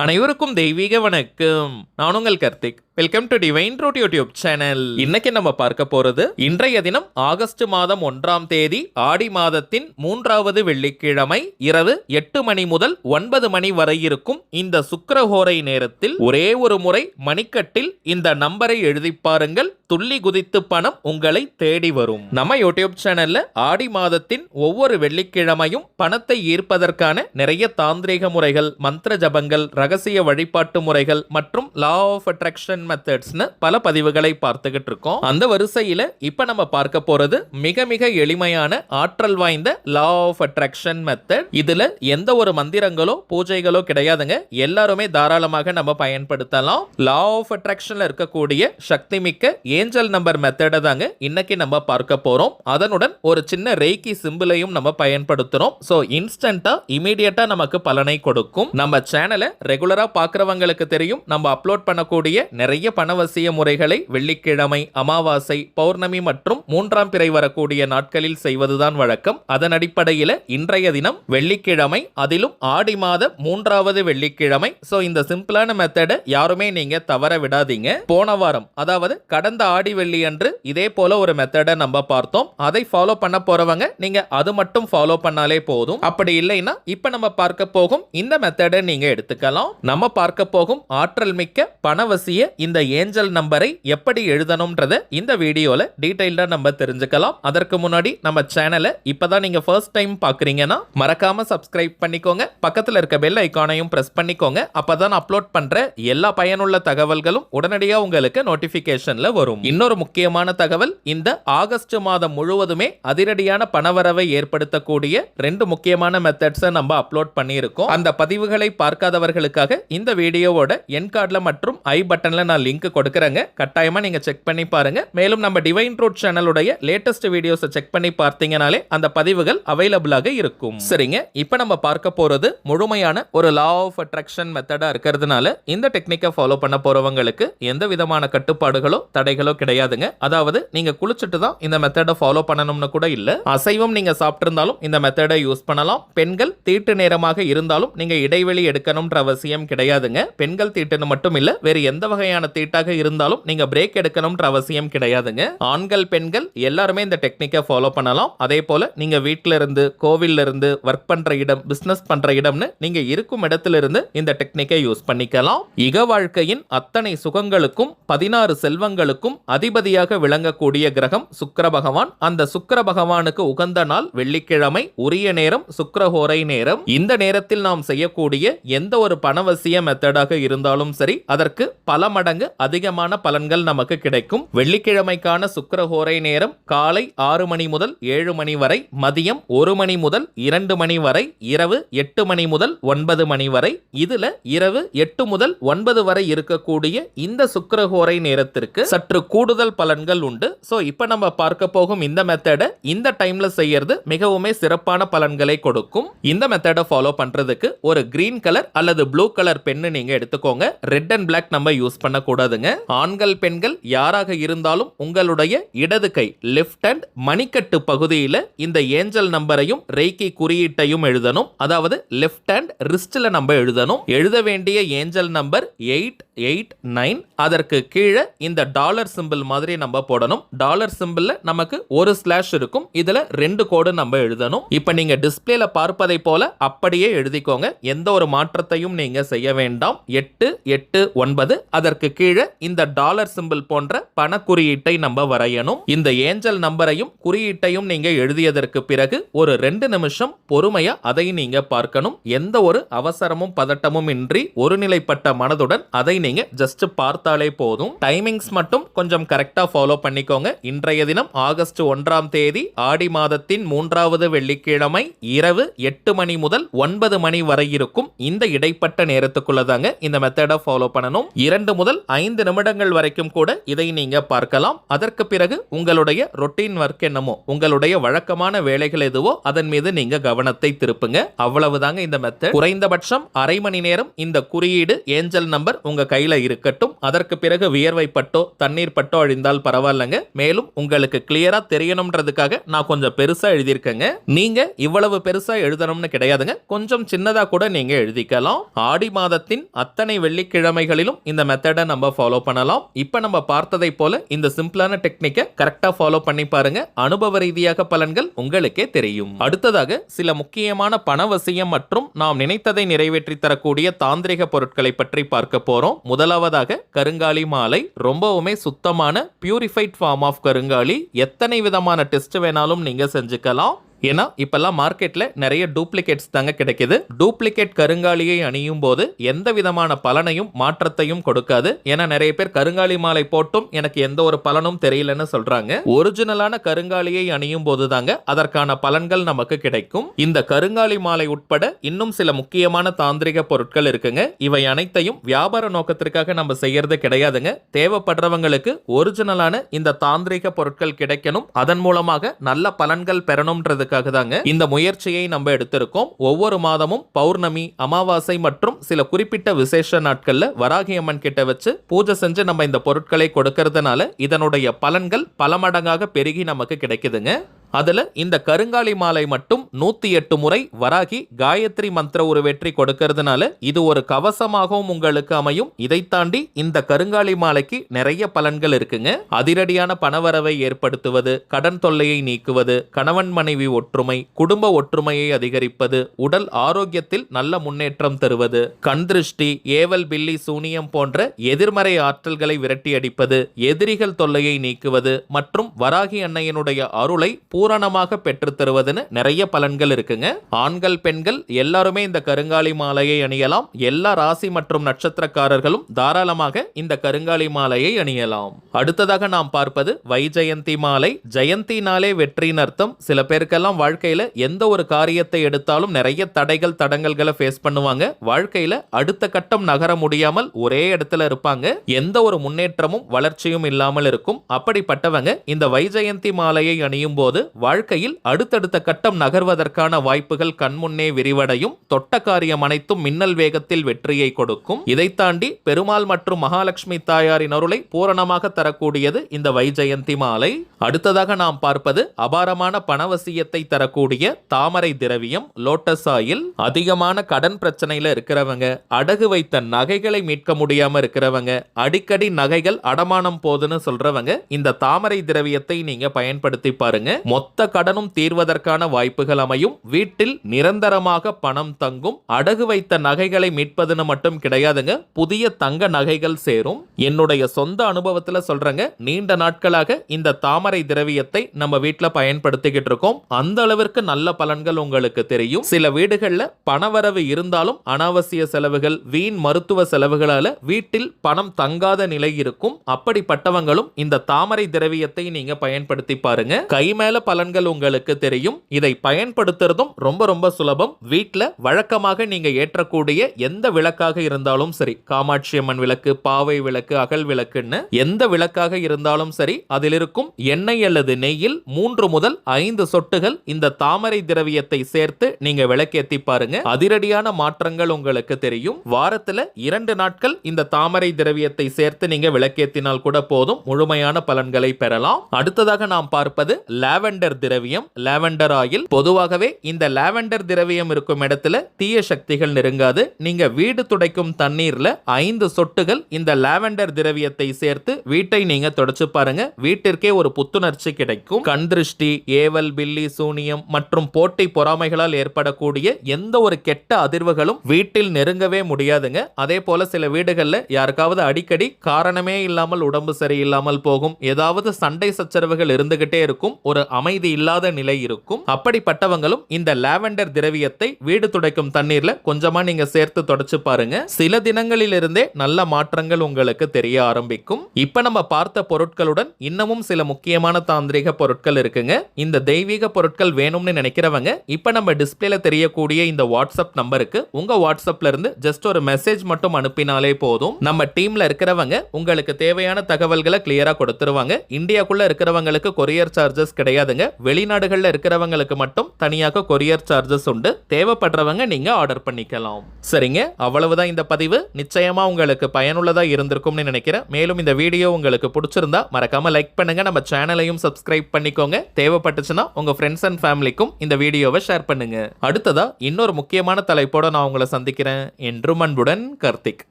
அனைவருக்கும் தெய்வீக வணக்கம். நான் உங்கள் Karthik. Welcome to divine truth YouTube channel. இன்னைக்கு நம்ம பார்க்க போறது இன்றைய தினம் ஆகஸ்ட் மாதம் 1ஆம் தேதி ஆடி மாதத்தின் 3வது வெள்ளிக்கிழமை இரவு 8 மணி முதல் 9 மணி வரை இருக்கும் இந்த சுக்கிரஹோரை நேரத்தில் ஒரே ஒரு முறை மணிக்கட்டில் இந்த நம்பரை எழுதி பாருங்கள். துள்ளி குதித்து பணம் உங்களை தேடி வரும். நம்ம யூடியூப் சேனல்ல ஆடி மாதத்தின் ஒவ்வொரு வெள்ளிக்கிழமையும் பணத்தை ஈர்ப்பதற்கான நிறைய தாந்திரிக முறைகள், மந்திர ஜபங்கள், ரகசிய வழிபாட்டு முறைகள் மற்றும் லா ஆஃப் அட்ராக்ஷன் மெத்தட்ஸ்னு பல பதிவுகளை பார்த்துக்கிட்டு இருக்கோம். அந்த வரிசையில இப்ப நம்ம பார்க்க போறது மிக மிக எளிமையான ஆற்றல் வாய்ந்த லா ஆஃப் அட்ராக்ஷன் மெத்தட். இதுல எந்த ஒரு மந்திரங்களோ பூஜைகளோ கிடையாதுங்க. எல்லாருமே தாராளமாக நம்ம பயன்படுத்தலாம். லா ஆஃப் அட்ராக்ஷன்ல இருக்கக்கூடிய சக்தி மிக்க ஏஞ்சல் நம்பர் மெத்தடை தாங்க இன்னைக்கு நம்ம பார்க்க போறோம். அதனுடன் ஒரு சின்ன ரேக்கி சிம்பிளையும் நம்ம பயன்படுத்துறோம். சோ இன்ஸ்டன்டா இமீடியட்டா நமக்கு பலனை கொடுக்கும். நம்ம சேனலை ரெகுலரா பார்க்கறவங்களுக்கு தெரியும், நம்ம அப்லோட் பண்ணக்கூடிய நிறைய பணவசிய முறைகளை வெள்ளிக்கிழமை, அமாவாசை, பௌர்ணமி மற்றும் 3ஆம் பிறை வரக்கூடிய நாட்களில் செய்வதுதான் வழக்கம். அதன் அடிப்படையில் இன்றைய தினம் வெள்ளிக்கிழமை, அதிலும் ஆடி மாத 3வது வெள்ளிக்கிழமை. சோ இந்த சிம்பிளான மெத்தடை யாருமே நீங்க தவற விடாதீங்க. போன வாரம், அதாவது கடந்த ஆடி வெள்ளி அன்று இதே போல ஒரு மெத்தடை நம்ம பார்த்தோம். அதை ஃபாலோ பண்ண போறவங்க நீங்க அது மட்டும் ஃபாலோ பண்ணாலே போதும். அப்படி இல்லைன்னா இப்ப நம்ம பார்க்க போகும் இந்த மெத்தடை நீங்க எடுத்துக்கலாம். நம்ம பார்க்க போகும் ஆற்றல் மிக்க பணவசிய இந்த ஏஞ்சல் நம்பரை எப்படி எழுதணும்ன்றத இந்த வீடியோல டீடைல்டா நம்ம தெரிஞ்சுக்கலாம். அதற்கு முன்னாடி நம்ம சேனலை இப்பதான் நீங்க ஃபர்ஸ்ட் டைம் பாக்குறீங்கன்னா மறக்காம சப்ஸ்கிரைப் பண்ணிக்கோங்க. பக்கத்துல இருக்க பெல் ஐகானையும் பிரஸ் பண்ணிக்கோங்க. அப்பதான் அப்லோட் பண்ற எல்லா பயனுள்ள தகவல்களும் உடனடியா உங்களுக்கு நோட்டிபிகேஷன்ல வரும். இன்னொரு முக்கியமான தகவல், இந்த ஆகஸ்ட் மாதம் முழுவதுமே அதிரடியான பணவரவை ஏற்படுத்தக்கூடிய 2 முக்கியமான மெத்தட்ஸை நம்ம அப்லோட் பண்ணியிருக்கோம். அந்த பதிவுகளை பார்க்காதவர்களுக்காக இந்த வீடியோவோட என் கார்டுல மற்றும் ஐ பட்டன்ல நான் லிங்க் கொடுக்கறேங்க. கட்டாயமா நீங்க செக் பண்ணி பாருங்க. மேலும் நம்ம டிவைன் ட்ரூத் சேனலுடைய லேட்டஸ்ட் வீடியோஸை செக் பண்ணி பார்த்தீங்கனாலே அந்த பதிவுகள் அவைலபிளாக இருக்கும். சரிங்க, இப்போ நம்ம பார்க்க போறது முழுமையான ஒரு லா ஆஃப் அட்ராக்ஷன் மெத்தடா இருக்கிறதுனால இந்த டெக்னிக்கை ஃபாலோ பண்ண போறவங்களுக்கு எந்த விதமான கட்டுப்பாடுகளோ தடைகளோ கிடையாதுங்க. அதாவது நீங்க குளிச்சுட்டு தான் இந்த மெத்தடை ஃபாலோ பண்ணணும்னு கூட இல்ல. அசைவம் நீங்க சாப்பிட்டிருந்தாலும் இந்த மெத்தடை யூஸ் பண்ணலாம். பெண்கள் தீட்டு நேரமாக இருந்தாலும் நீங்க இடைவெளி எடுக்கணும்ன்ற அவசியம் கிடையாதுங்க. பெண்கள் தீட்டுன்னு மட்டும் இல்ல, வேறு எந்த வகையான தீட்டாக இருந்தாலும் நீங்க பிரேக் எடுக்கணும்ன்ற அவசியம் கிடையாதுங்க. ஆண்கள் பெண்கள் எல்லாருமே இந்த டெக்னிக்கை ஃபாலோ பண்ணலாம். அதே போல நீங்க வீட்ல இருந்து, கோவில்ல இருந்து, ஒர்க் பண்ற இடம், பிசினஸ் பண்ற இடம்னு நீங்க இருக்கும் இடத்துல இருந்து இந்த டெக்னிக்கை யூஸ் பண்ணிக்கலாம். இக வாழ்க்கையின் அத்தனை சுகங்களுக்கும் 16 செல்வங்களுக்கும் அதிபதியாக விளங்கக்கூடிய கிரகம் சுக்கிர பகவான். அந்த சுக்கிர பகவானுக்கு உகந்த நாள் வெள்ளிக்கிழமை, உரிய நேரம் சுக்கிரஹோரை நேரம். இந்த நேரத்தில் நாம் செய்யக்கூடிய எந்த ஒரு பணவசிய மெத்தடாக இருந்தாலும் சரி, அதற்கு பல மடங்கு அதிகமான பலன்கள் நமக்கு கிடைக்கும். வெள்ளிக்கிழமைக்கான சுக்கிரஹோரை நேரம் காலை 6 மணி முதல் 7 மணி வரை, மதியம் 1 மணி முதல் 2 மணி வரை, இரவு 8 மணி முதல் 9 மணி வரை. இதுல இரவு 8 முதல் 9 வரை இருக்கக்கூடிய இந்த சுக்கிரஹோரை நேரத்திற்கு சற்று கூடுதல் பலன்கள் உண்டு. சோ இப்ப நம்ம பார்க்க போகும் இந்த மெத்தடை இந்த டைம்ல செய்யறது மிகவுமே சிறப்பான பலன்களை கொடுக்கும். இந்த மெத்தடை ஃபாலோ பண்றதுக்கு ஒரு கிரீன் கலர் அல்லது ப்ளூ கலர் பென்னு நீங்க எடுத்துக்கோங்க. ரெட் அண்ட் பிளாக் நம்ம யூஸ் பண்ணக்கூடாதுங்க. ஆண்கள் பெண்கள் யாராக இருந்தாலும் உங்களுடைய இடது கை லெஃப்ட் ஹேண்ட் மணிக்கட்டு பகுதியில் இந்த ஏஞ்சல் நம்பரையும் ரேக்கி குறியீட்டையும் எழுதணும். அதாவது லெஃப்ட் ஹேண்ட் ரிஸ்ட்ல நம்ம எழுதணும். எழுத வேண்டிய ஏஞ்சல் நம்பர் 889. அதற்கு கீழே இந்த டாலர் சிம்பிள் மாதிரி நம்ம போடணும். டாலர் சிம்பிள்ல நமக்கு ஒரு ஸ்லாஷ் இருக்கும். இதுல 2 கோடு நம்ம எழுதணும். இப்ப நீங்க டிஸ்பிளேல பார்ப்பதை போல அப்படியே எழுதிக்கோங்க. எந்த ஒரு மாற்றத்தையும் நீங்க செய்ய வேண்டாம். 889. அதற்கு கீழே இந்த டாலர் சிம்பிள் போன்ற பண குறியீட்டை நம்ம வரையணும். இந்த ஏஞ்சல் நம்பரையும் குறியீட்டையும் நீங்க எழுதியதற்கு பிறகு ஒரு 2 நிமிஷம் பொறுமையா அதை நீங்க பார்க்கணும். எந்த ஒரு அவசரமும் பதட்டமும் இன்றி ஒருநிலைப்பட்ட மனதுடன் அதை நீங்க ஜஸ்ட் பார்த்தாலே போதும். டைமிங்ஸ் மட்டும் கொஞ்சம் கரெக்டா ஃபாலோ பண்ணிக்கோங்க. இன்றைய தினம் ஆகஸ்ட் 1ஆம் தேதி ஆடி மாதத்தின் 3வது வெள்ளிக்கிழமை இரவு 8 மணி முதல் 9 மணி வரை இருக்கும் இந்த இடைப்பட்ட நேரத்துக்குள்ளதாங்க இந்த மெத்தடை ஃபாலோ பண்ணணும். 2 முதல் 5 நிமிடங்கள் வரைக்கும் கூட இதை நீங்க பார்க்கலாம். அதற்கு பிறகு உங்களுடைய ரொட்டீன் ஒர்க் என்னமோ, உங்களுடைய வழக்கமான வேலைகள் எதுவோ அதன் மீது நீங்க கவனத்தை திருப்புங்க. அவ்வளவுதாங்க இந்த மெத்தட். குறைந்தபட்சம் அரை மணி நேரம் இந்த குறியீடு ஏஞ்சல் நம்பர் உங்க கையில இருக்கட்டும். அதற்கு பிறகு வியர்வை பட்டோ தண்ணீர் பட்டோ அழிந்தால் பரவாயில்லைங்க. மேலும் உங்களுக்கு கிளியரா தெரியணும்ன்றதுக்காக நான் கொஞ்சம் பெருசா எழுதியிருக்கேங்க. நீங்க இவ்வளவு பெருசா எழுதணும்னு கிடையாதுங்க. கொஞ்சம் சின்னதா கூட நீங்க எழுதிக்கலாம். ஆடி மாதத்தின் அத்தனை வெள்ளிக்கிழமைகளிலும் இந்த மெத்தடை நம்ம ஃபாலோ பண்ணலாம். இப்ப நம்ம பார்த்ததை போல இந்த சிம்பிளான டெக்னிக்கை கரெக்டா ஃபாலோ பண்ணி பாருங்க. அனுபவ ரீதியாக பலன்கள் உங்களுக்கே தெரியும். அடுத்ததாக சில முக்கியமான பணவசியம் மற்றும் நாம் நினைத்ததை நிறைவேற்றி தரக்கூடிய தாந்திரிக பொருட்களை பற்றி பார்க்க போறோம். முதலாவதாக கருங்காலி மாலை. ரொம்பவுமே சுத்தமான பியூரிஃபைட் ஃபார்ம் ஆஃப் கருங்காலி. எத்தனை விதமான டெஸ்ட் வேணாலும் நீங்க செஞ்சுக்கலாம். ஏன்னா இப்பெல்லாம் மார்க்கெட்ல நிறைய டூப்ளிகேட்ஸ் தாங்க கிடைக்குது. டூப்ளிகேட் கருங்காலியை அணியும் போது எந்த விதமான பலனையும் மாற்றத்தையும் கொடுக்காது. ஏன்னா நிறைய பேர் கருங்காலி மாலை போட்டும் எனக்கு எந்த ஒரு பலனும் தெரியலன்னு சொல்றாங்க. ஒரிஜினலான கருங்காலியை அணியும் போது தாங்க அதற்கான பலன்கள் நமக்கு கிடைக்கும். இந்த கருங்காலி மாலை உட்பட இன்னும் சில முக்கியமான தாந்திரிக பொருட்கள் இருக்குங்க. இவை அனைத்தையும் வியாபார நோக்கத்திற்காக நம்ம செய்யறது கிடையாதுங்க. தேவைப்படுறவங்களுக்கு ஒரிஜினலான இந்த தாந்திரிக பொருட்கள் கிடைக்கணும், அதன் மூலமாக நல்ல பலன்கள் பெறணும்ன்றது தாங்க இந்த முயற்சியை நம்ம எடுத்திருக்கோம். ஒவ்வொரு மாதமும் பௌர்ணமி, அமாவாசை மற்றும் சில குறிப்பிட்ட விசேஷ நாட்கள்ல வராகி அம்மன் கிட்ட வச்சு பூஜை செஞ்சு நம்ம இந்த பொருட்களை கொடுக்கறதுனால இதனுடைய பலன்கள் பல மடங்காக பெருகி நமக்கு கிடைக்குதுங்க. அதுல இந்த கருங்காலி மாலை மட்டும் 108 முறை வராகி காயத்ரி மந்திர உருவேற்றி கொடுக்கறதுனால இது ஒரு கவசமாகவும் உங்களுக்கு அமையும். இதை தாண்டி இந்த கருங்காலி மாலைக்கு நிறைய பலன்கள் இருக்குங்க. அதிரடியான பணவரவை ஏற்படுத்துவது, கடன் தொல்லையை நீக்குவது, கணவன் மனைவி ஒற்றுமை, குடும்ப ஒற்றுமையை அதிகரிப்பது, உடல் ஆரோக்கியத்தில் நல்ல முன்னேற்றம் தருவது, கண் திருஷ்டி, ஏவல், பில்லி, சூனியம் போன்ற எதிர்மறை ஆற்றல்களை விரட்டி அடிப்பது, எதிரிகள் தொல்லையை நீக்குவது மற்றும் வராகி அன்னையினுடைய அருளை பூரணமாக பெற்று தருவதுன்னு நிறைய பலன்கள் இருக்குங்க. ஆண்கள், பெண்கள் எல்லாருமே இந்த கருங்காலி மாலையை அணியலாம். எல்லா ராசி மற்றும் நட்சத்திரக்காரர்களும் தாராளமாக இந்த கருங்காலி மாலையை அணியலாம். அடுத்ததாக நாம் பார்ப்பது வைஜெயந்தி மாலை. ஜெயந்தி நாளே வெற்றியின் அர்த்தம். சில பேருக்கெல்லாம் வாழ்க்கையில எந்த ஒரு காரியத்தை எடுத்தாலும் நிறைய தடைகள், தடங்கல்களை ஃபேஸ் பண்ணுவாங்க. வாழ்க்கையில அடுத்த கட்டம் நகர முடியாமல் ஒரே இடத்துல இருப்பாங்க. எந்த ஒரு முன்னேற்றமும் வளர்ச்சியும் இல்லாமல் இருக்கும். அப்படிப்பட்டவங்க இந்த வைஜெயந்தி மாலையை அணியும் போது வாழ்க்கையில் அடுத்தடுத்த கட்டம் நகர்வதற்கான வாய்ப்புகள் கண்முன்னே விரிவடையும். தொட்ட காரியம் அனைத்தும் மின்னல் வேகத்தில் வெற்றியை கொடுக்கும். இதை தாண்டி பெருமாள் மற்றும் மகாலட்சுமி தாயாரின் அருளை பூரணமாக தரக்கூடியது இந்த வைஜெயந்தி மாலை. அடுத்ததாக நாம் பார்ப்பது அபாரமான பணவசியத்தை தரக்கூடிய தாமரை திரவியம், லோட்டஸ் ஆயில். அதிகமான கடன் பிரச்சனையில இருக்கிறவங்க, அடகு வைத்த நகைகளை மீட்க முடியாம இருக்கிறவங்க, அடிக்கடி நகைகள் அடமானம் போதுன்னு சொல்றவங்க இந்த தாமரை திரவியத்தை நீங்க பயன்படுத்தி பாருங்க. மொத்த கடனும் தீர்வதற்கான வாய்ப்புகள் அமையும். வீட்டில் நிரந்தரமாக பணம் தங்கும். அடகு வைத்த நகைகளை மீட்பதுன்னு மட்டும் கிடையாதுங்க, புதிய தங்க நகைகள் சேரும். என்னுடைய சொந்த அனுபவத்துல சொல்றேங்க, நீண்ட நாட்களாக இந்த தாமரை திரவியத்தை நம்ம வீட்டுல பயன்படுத்திக்கிட்டு இருக்கோம். அந்த அளவிற்கு நல்ல பலன்கள் உங்களுக்கு தெரியும். சில வீடுகள்ல பணவரவு இருந்தாலும் அனாவசிய செலவுகள், வீண் மருத்துவ செலவுகளால வீட்டில் பணம் தங்காத நிலை இருக்கும். அப்படிப்பட்டவங்களும் இந்த தாமரை திரவியத்தை நீங்க பயன்படுத்தி பாருங்க. கை மேல பலன்கள் உங்களுக்கு தெரியும். இதை பயன்படுத்துறதும் ரொம்ப ரொம்ப சுலபம். வீட்ல வழக்கமாக நீங்க ஏற்றக்கூடிய எந்த விளக்காக இருந்தாலும் சரி, காமாட்சி அம்மன் விளக்கு, பாவை விளக்கு, அகல் விளக்குன்னு எந்த விளக்காக இருந்தாலும் சரி, அதில் இருக்கும் எண்ணெய் அல்லது நெய்யில் 3 முதல் 5 சொட்டுகள் இந்த தாமரை திரவியத்தை சேர்த்து நீங்க விளக்கேத்தி பாருங்க. அதிரடியான மாற்றங்கள் உங்களுக்கு தெரியும். வாரத்துல 2 நாட்கள் இந்த தாமரை திரவியத்தை சேர்த்து நீங்க விளக்கேத்தினால் கூட போதும், முழுமையான பலன்களை பெறலாம். அடுத்ததாக நாம் பார்ப்பது லாவெண்டர் திரவியம், லாவெண்டர் ஆயில். பொதுவாகவே இந்த லாவெண்டர் திரவியம் இருக்கும் இடத்துல தீய சக்திகள் நெருங்காது. நீங்க வீடு துடைக்கும் தண்ணீர்ல 5 சொட்டுகள் இந்த லாவெண்டர் திரவியத்தை சேர்த்து வீட்டை நீங்க தொடச்சு பாருங்க. வீட்டிற்கே ஒரு புத்துணர்ச்சி கிடைக்கும். கண் திருஷ்டி, ஏவல், பில்லி, சூனியம் மற்றும் போட்டி பொறாமைகளால் ஏற்படக்கூடிய எந்த ஒரு கெட்ட அதிர்வுகளும் வீட்டில் நெருங்கவே முடியாதுங்க. அதே போல சில வீடுகள்ல யாருக்காவது அடிக்கடி காரணமே இல்லாமல் உடம்பு சரியில்லாமல் போகும். ஏதாவது சண்டை சச்சரவுகள் இருந்துகிட்டே இருக்கும். ஒரு அமைதி இல்லாத நிலை இருக்கும். அப்படிப்பட்டவங்களும் இந்த லாவெண்டர் திரவியத்தை வீடு துடைக்கும் தண்ணீர்ல கொஞ்சமா நீங்க சேர்த்து தொடச்சு பாருங்க. சில தினங்களில் இருந்தே நல்ல மாற்றங்கள் உங்களுக்கு தெரிய ஆரம்பிக்கும். இப்ப நம்ம பார்த்த பொருட்களுடன் இன்னமும் சில முக்கியமான தாந்திரிக பொருட்கள் இருக்குங்க. இந்த தெய்வீக பொருட்கள் வேணும்னு நினைக்கிறவங்க இப்ப நம்ம டிஸ்பிளேல தெரியக்கூடிய இந்த வாட்ஸ்அப் நம்பருக்கு உங்க வாட்ஸ்அப்ல இருந்து ஜஸ்ட் ஒரு மெசேஜ் மட்டும் அனுப்பினாலே போதும். நம்ம டீம்ல இருக்கிறவங்க உங்களுக்கு தேவையான தகவல்களை கிளியரா கொடுத்துருவாங்க. இந்தியாக்குள்ள இருக்கிறவங்களுக்கு கொரியர் சார்ஜஸ் கிடையாதுங்க. பண்ணிடுங்க. வெளிநாடுகள்ல இருக்கிறவங்களுக்கு மட்டும் தனியாக கொரியர் சார்ஜஸ் உண்டு. தேவைப்படுறவங்க நீங்க ஆர்டர் பண்ணிக்கலாம். சரிங்க, அவ்வளவுதான் இந்த பதிவு. நிச்சயமா உங்களுக்கு பயனுள்ளதா இருந்திருக்கும்னு நினைக்கிறேன். மேலும் இந்த வீடியோ உங்களுக்கு பிடிச்சிருந்தா மறக்காம லைக் பண்ணுங்க. நம்ம சேனலையும் சப்ஸ்கிரைப் பண்ணிக்கோங்க. தேவைப்பட்டுச்சுன்னா உங்க ஃப்ரெண்ட்ஸ் அண்ட் ஃபேமிலிக்கும் இந்த வீடியோவை ஷேர் பண்ணுங்க. அடுத்ததா இன்னொரு முக்கியமான தலைப்போட நான் உங்களை சந்திக்கிறேன். என்றும் அன்புடன் கார்த்திக்.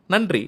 நன்றி.